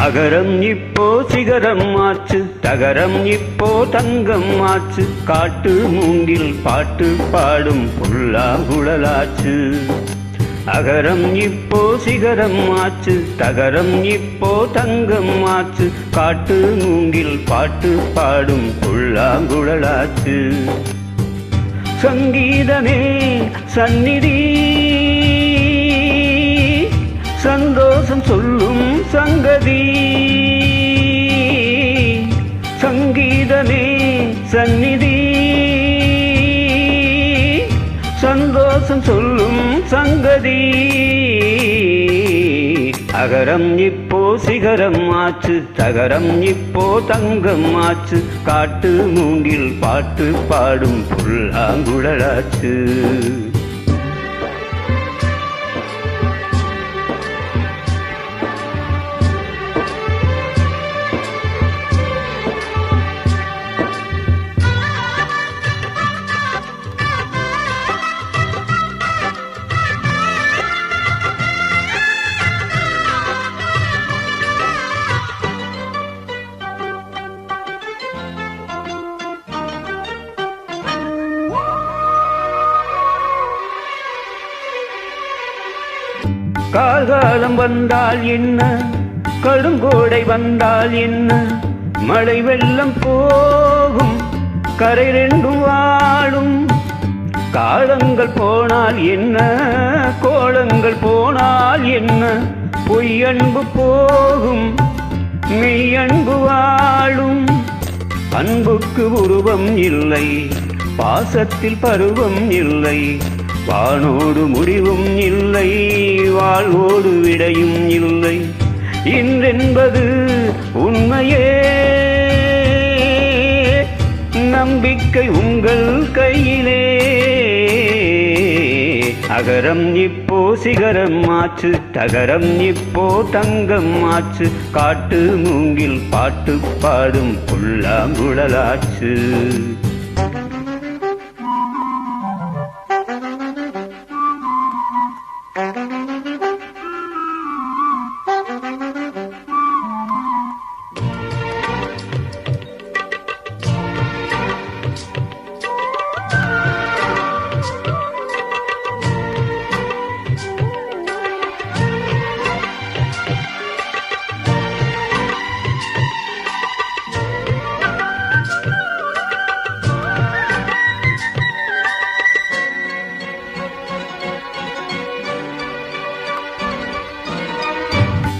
அகரம் இப்போ சிகரம் ஆச்சு, தகரம் இப்போ தங்கம் ஆச்சு, காட்டு மூங்கில் பாட்டு பாடும் புல்லாங்குழலாச்சு. அகரம் இப்போ சிகரம் ஆச்சு, தகரம் இப்போ தங்கம் ஆச்சு, காட்டு மூங்கில் பாட்டு பாடும் புல்லாங்குழலாச்சு. சங்கீதமே சந்நிதி, சந்தோஷம் சொல்லும் சங்கதி. சங்கீதமே சந்நிதி, சந்தோஷம் சொல்லும் சங்கதி. அகரம் இப்போ சிகரம் ஆச்சு, தகரம் இப்போ தங்கம் ஆச்சு, காட்டு மூங்கில் பாட்டு பாடும் புல்லாங்குழலாச்சு. கார்காலம் வந்தால் என்ன, கடுங்கோடை வந்தால் என்ன, மழை வெள்ளம் போகும், கரை ரெண்டும் வாழும். காலங்கள் போனால் என்ன, கோலங்கள் போனால் என்ன, பொய்யன்பு போகும், மெய்யன்பு வாழும். அன்புக்கு உருவம் இல்லை, பாசத்தில் பருவம் இல்லை, வானோடு முடிவும் இல்லை, வாழ்வோடு விடையும் இல்லை. இன்றென்பது உண்மையே, நம்பிக்கை உங்கள் கையிலே. அகரம் இப்போ சிகரம் ஆச்சு, தகரம் இப்போ தங்கம் ஆச்சு, காட்டு மூங்கில் பாட்டு பாடும் புல்லாங்குழலாச்சு.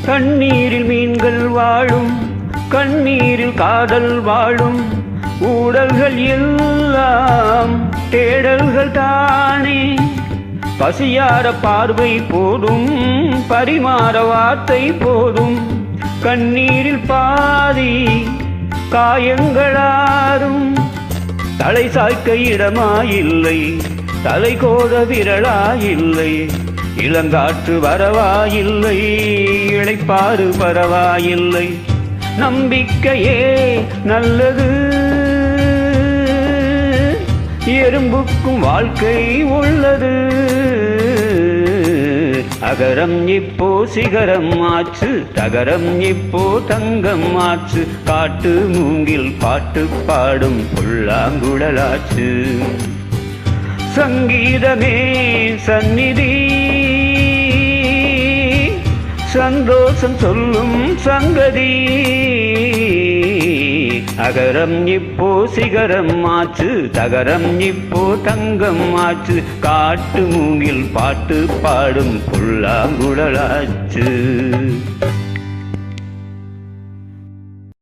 கண்ணீரில் மீன்கள் வாழும், கண்ணீரில் காதல் வாழும், ஊடல்கள் எல்லாம் தேடல்கள் தானே. பசியார பார்வை போதும், பரிமாற வார்த்தை போதும், கண்ணீரில் பாதி காயங்களாரும். தலை சாய்க்க இடமாயில்லை, தலை கோத விரலாயில்லை, இளங்காற்று வரவாயில்லை, இளைப்பாறு பரவாயில்லை. நம்பிக்கையே நல்லது, எறும்புக்கும் வாழ்க்கை உள்ளது. அகரம் இப்போ சிகரம் ஆச்சு, தகரம் இப்போ தங்கம் ஆச்சு, காட்டு மூங்கில் பாட்டு பாடும் புல்லாங்குழலாச்சு. சங்கீதமே சந்நிதி, சந்தோஷம் சொல்லும் சங்கதி. அகரம் இப்போ சிகரம் ஆச்சு, தகரம் இப்போ தங்கம் ஆச்சு, காட்டு மூங்கில் பாட்டு பாடும் புல்லாங்குழலாச்சு.